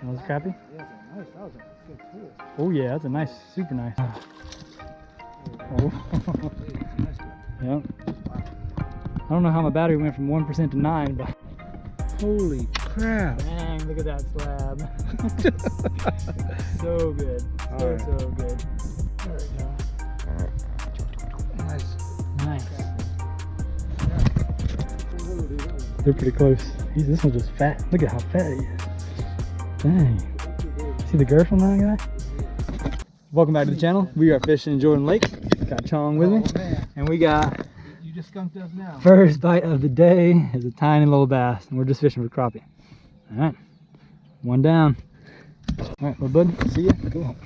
That was crappie? Yeah, nice. That was a good fish. Oh yeah, that's a nice, super nice. Oh. Yep. I don't know how my battery went from 1% to 9, but Holy crap. dang, look at that slab. So good. So, so good. There we go. Nice. Nice. They're pretty close. This one's just fat. Look at how fat he is. Dang. See the girth on that guy? Welcome back to the channel. We are fishing in Jordan Lake. Got Chong with me. And we got... You just skunked us now. First bite of the day is a tiny little bass. And we're just fishing for crappie. Alright. One down. Alright, little bud. See ya. Go home.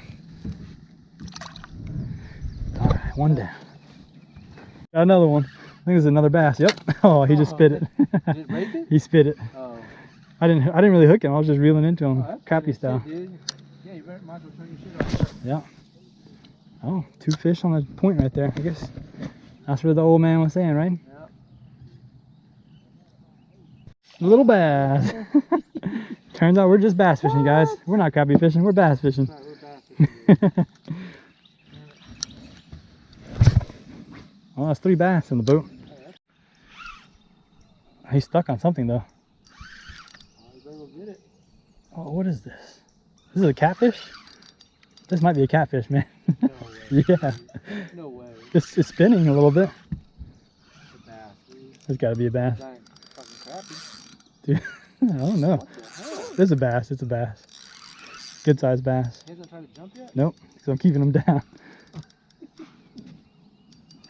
Alright, one down. Got another one. I think it's another bass. Yep. Oh, he just spit it. Did it break it? He spit it. Oh. I didn't really hook him. I was just reeling into him, crappie style. Shit, yeah, you might as well turn your shit off. Yeah. Oh, 2 fish on the point right there. I guess that's what the old man was saying, right? Yeah. Little bass. Turns out we're just bass fishing, guys. We're not crappie fishing. We're bass fishing. Right, we're bass fishing. Well, that's 3 bass in the boat. He's stuck on something though. Get it. Oh, what is this? This is a catfish? This might be a catfish, man. No way. Yeah. No way. It's spinning a little bit. It's a bass, dude. There's got to be a bass. Giant fucking crappie. Dude, I don't know. What the hell? There's a bass. It's a bass. Good sized bass. He hasn't tried to jump yet? Nope. So I'm keeping him down.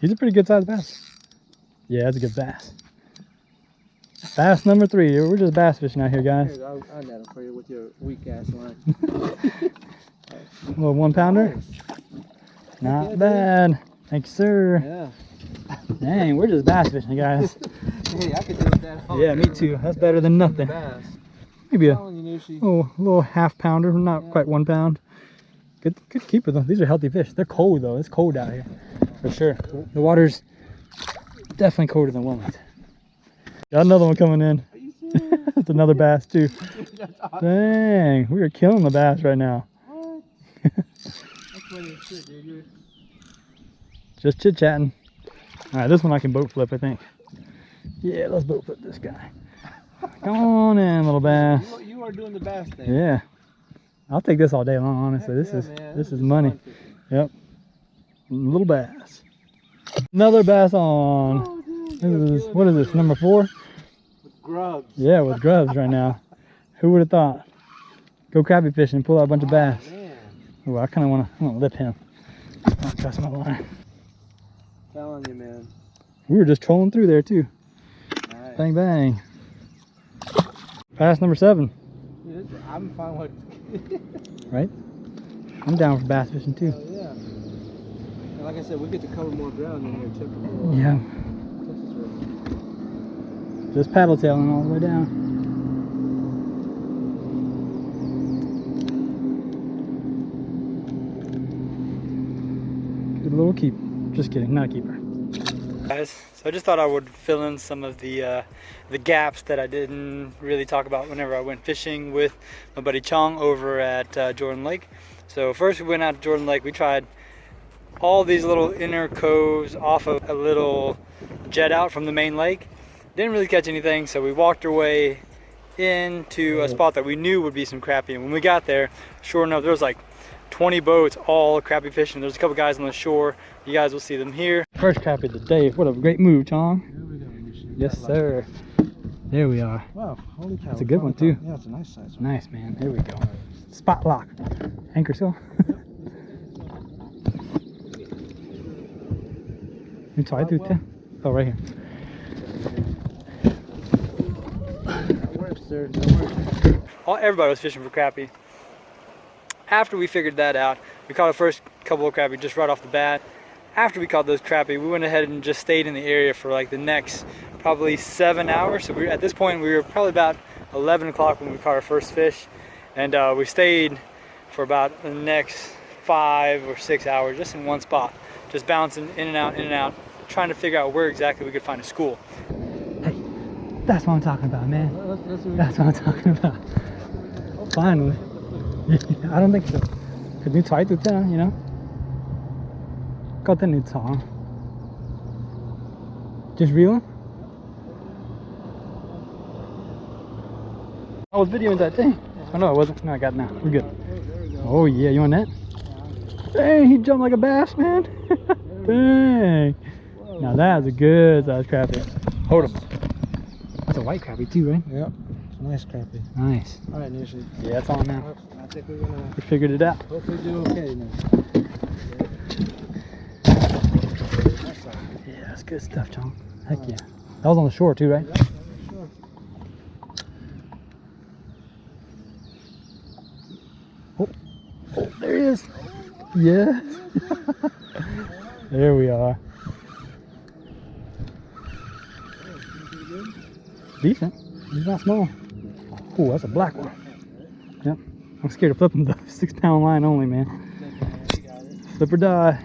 He's a pretty good sized bass. Yeah, that's a good bass. Bass number 3. We're just bass fishing out here, guys. Here, I'll net him for you with your weak ass line. A little 1 pounder. Not Yeah, bad. Thank you, sir. Yeah. Dang, we're just bass fishing, guys. Hey, I could do with that. Yeah, me too. That's better than nothing. Bass. Maybe a little half pounder, not quite 1 pound. Good keeper though. These are healthy fish. They're cold though. It's cold out here for sure. The water's definitely colder than Wilmington. Got another one coming in. That's another bass too. Awesome. Dang, we are killing the bass right now. What? That's funny as shit, dude. Just chit chatting. All right, this one I can boat flip, I think. Yeah, let's boat flip this guy. Come on in, little bass. You are doing the bass thing. Yeah, I'll take this all day long. Honestly, Heck this yeah, is money. Yep, little bass. Another bass on. Oh, dude, What is this? Number 4? with grubs. Yeah, with grubs right now. Who would have thought? Go crappie fishing, pull out a bunch of bass. Man. Ooh, I kind of want to lip him. I'll trust my line. Telling you, man. We were just trolling through there too. Nice. Bang bang. Bass number 7. Dude, I'm fine with Right? I'm down for bass fishing too. Hell yeah. And like I said, we get to cover more ground than your typical Yeah. Texas river. Just paddle tailing all the way down. Good little keep. Just kidding, not a keeper. Guys, so I just thought I would fill in some of the gaps that I didn't really talk about whenever I went fishing with my buddy Chong over at Jordan Lake. So first we went out to Jordan Lake. We tried all these little inner coves off of a little jet out from the main lake. Didn't really catch anything, so we walked our way into a spot that we knew would be some crappie. And when we got there, sure enough, there was like 20 boats all crappie fishing. There's a couple guys on the shore. You guys will see them here. First crappie of the day. What a great move, Chong. Yes, sir. There we are. Wow, holy cow. That's a good one too. Yeah, it's a nice size one. Nice, man. There we go. Spot lock. Anchor seal. You try to too. Oh, right here. That works, sir. That works. Everybody was fishing for crappie. After we figured that out, we caught the first couple of crappie just right off the bat. After we caught those crappie, we went ahead and just stayed in the area for like the next probably 7 hours. So at this point, we were probably about 11 o'clock when we caught our first fish. And we stayed for about the next 5 or 6 hours just in one spot, just bouncing in and out, trying to figure out where exactly we could find a school. Hey, that's what I'm talking about, man. That's what I'm talking about. Finally. I don't think so. Cause nu tar ut det, you know. Got the new tar. Just reeling. I was videoing that thing. Oh no, I wasn't. No, I got it now. We're good. Oh yeah, you on that? Dang, he jumped like a bass, man. Dang. Now that's a good size crappie. Hold him. That's a white crappie too, right? Yep. Nice crappie. Nice. All right, Nishi. Yeah, it's on now. I think we're gonna. We figured it out. Hopefully do okay now. Yeah, that's good stuff, John. Heck yeah. That was on the shore too, right? Yep, sure. Oh, there he is. Yes. There we are. Decent. He's not small. Oh, that's a black one. Yep. I'm scared of flipping the 6-pound line only, man. Flip or die.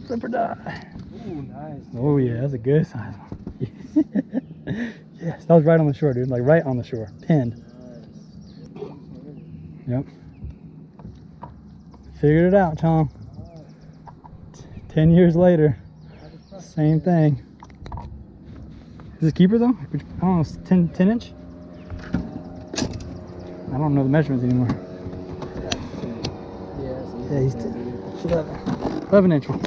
Flip or die. Ooh, nice. Oh yeah, that's a good size one. Yes, that was right on the shore, dude. Like right on the shore. Pinned. Yep. Figured it out, Tom. 10 years later. Same thing. Is this a keeper though? I don't know, 10 inch? I don't know the measurements anymore. Yeah, he's 11 inch one.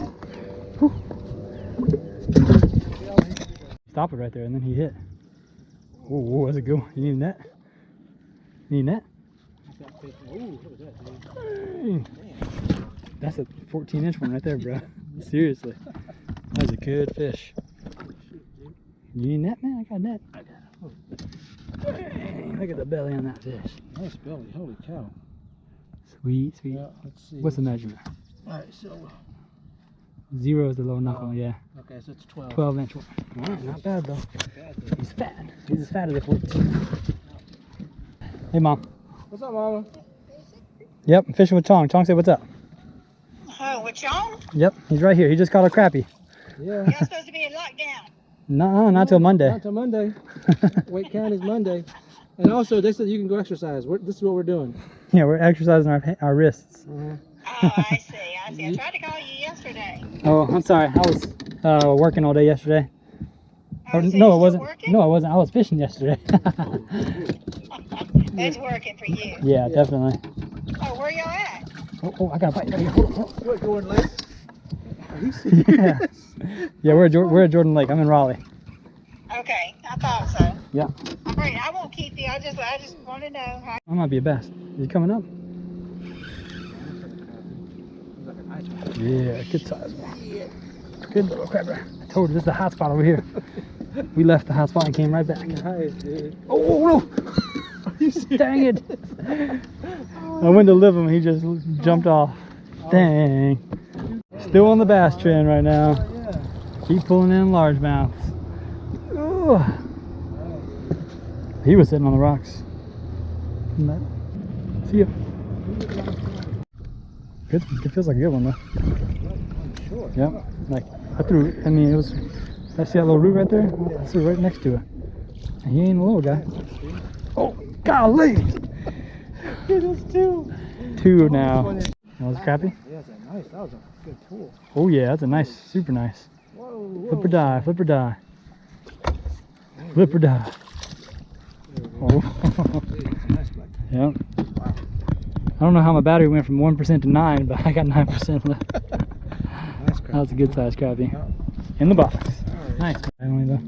Whew. Stop it right there and then he hit. Oh, that's a good one. You need a net? You need a net? Dang. That's a 14 inch one right there, bro. Seriously. That's a good fish. You need a net, man? I got a net. Dang, look at the belly on that fish. Nice belly. Holy cow. Sweet, sweet. Yeah, let's see. What's the measurement? Alright, so. 0 is the low knuckle, yeah. Okay, so it's 12. 12 inch one. Alright, not bad though. He's fat. He's as fat as a 14. Hey, Mom. What's up, Mama? Yep, I'm fishing with Chong. Chong, say what's up. Oh, with Chong? Yep, he's right here. He just caught a crappie. Yeah. You're supposed to be in lockdown. No, not till Monday. Not till Monday. Wake County's Monday. And also, they said you can go exercise. This is what we're doing. Yeah, we're exercising our wrists. Oh, I see. I tried to call you yesterday. Oh, I'm sorry. I was working all day yesterday. Oh, so No, you I wasn't. still working? No, I wasn't. I was fishing yesterday. It's working for you. Yeah, definitely. Oh, where y'all at? Oh, I got a bite. Hold on. What, going late? Are you serious? Yeah, yeah, we're at Jordan Lake. I'm in Raleigh. Okay, I thought so. Yeah. All right, I won't keep you. I just want to know how. I might be a bass. Is he coming up? Yeah, good size one. Good little crabber. I told you this is the hot spot over here. We left the hot spot and came right back. Nice, dude. Oh no! Dang it! I went to live him, he just jumped off. Dang. Still on the bass trend right now. Keep pulling in largemouths. Ooh. He was sitting on the rocks. See ya. Good. It feels like a good one though. Yep. Like I mean, it was. I see that little root right there. I threw right next to it. And he ain't a little guy. Oh, golly! It was two. Two now. That was crappie? Yeah, that's nice. That was a good pull. Oh yeah, that's a nice, super nice. Whoa. Flip or die, flip or die. Flip or die. Oh. Yep. I don't know how my battery went from 1% to 9, but I got 9% left. That was a good size crappie. In the box. Nice. Only though.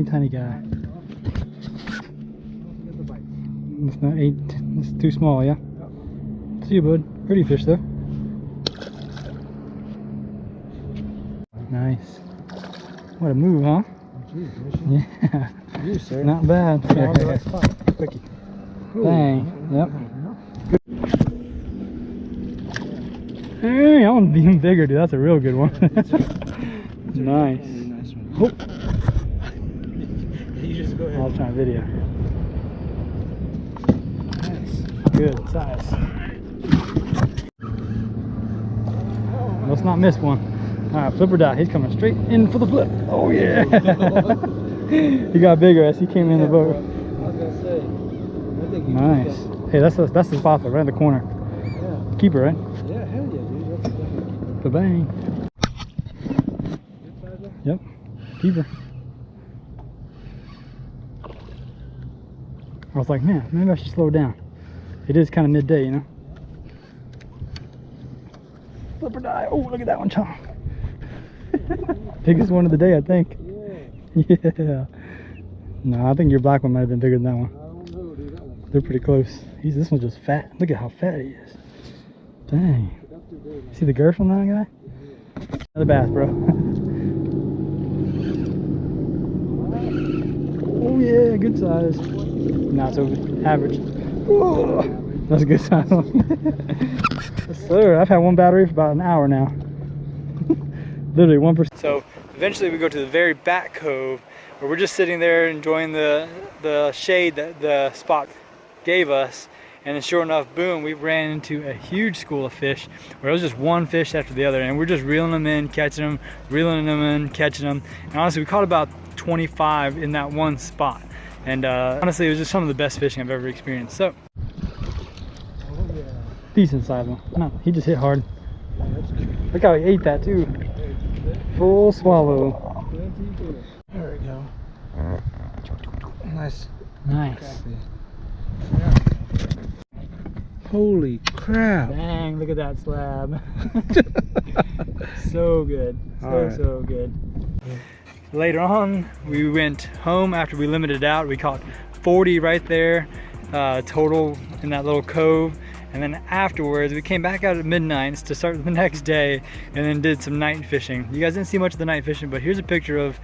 Tiny guy. It's not 8. It's too small, yeah? See you, bud. Pretty fish though. Nice. What a move, huh? Yeah. You, sir. Not bad. Quickie. Dang. Yep. Good. Hey, I want to be even bigger, dude. That's a real good one. Nice. Oh. You just go ahead. I'll try video. Nice. Good size. Let's not miss one. Alright, flip or die. He's coming straight in for the flip. Oh yeah. He got bigger as he came in the boat. I was gonna say, I think Nice. Hey, that's the spot though, right in the corner. Yeah. Keeper, right? Yeah, hell yeah, dude. That's definitely keeper. Ba-bang. Good size one? Yep. Keeper. I was like, man, maybe I should slow down. It is kind of midday, you know? Flip or die. Oh, look at that one, Chong. Biggest one of the day, I think. Yeah. Yeah. No, I think your black one might have been bigger than that one. I don't know, dude. That one. They're pretty close. This one's just fat. Look at how fat he is. Dang. That's too big, man. See the girth on that guy? Another bass, bro. Oh yeah, good size. Not so average. Whoa, that's a good size one. Yes, sir. I've had one battery for about an hour now. Literally 1%. So eventually we go to the very back cove where we're just sitting there enjoying the shade that the spot gave us. And then sure enough, boom, we ran into a huge school of fish where it was just one fish after the other. And we're just reeling them in, catching them, reeling them in, catching them. And honestly, we caught about 25 in that one spot. And honestly, it was just some of the best fishing I've ever experienced. So, Oh, yeah. decent size one. No, he just hit hard. Yeah, that's good. Look how he ate that too. Full swallow. There we go. Nice. Nice. Crappie. Yeah. Holy crap. Dang, look at that slab. So good. So good. Later on, we went home after we limited out. We caught 40 right there total in that little cove. And then afterwards, we came back out at midnight to start the next day and then did some night fishing. You guys didn't see much of the night fishing, but here's a picture of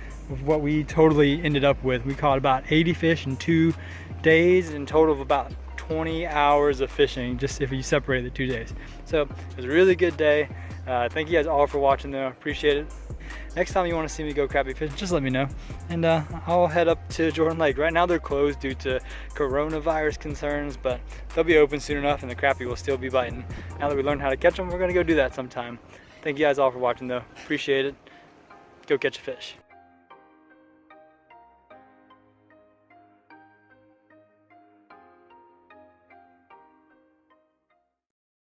what we totally ended up with. We caught about 80 fish in 2 days, in total of about 20 hours of fishing, just if you separate the 2 days. So it was a really good day. Thank you guys all for watching though, appreciate it. Next time you want to see me go crappie fishing, just let me know. And I'll head up to Jordan Lake. Right now they're closed due to coronavirus concerns, but they'll be open soon enough and the crappie will still be biting. Now that we learned how to catch them, we're gonna go do that sometime. Thank you guys all for watching though, appreciate it. Go catch a fish.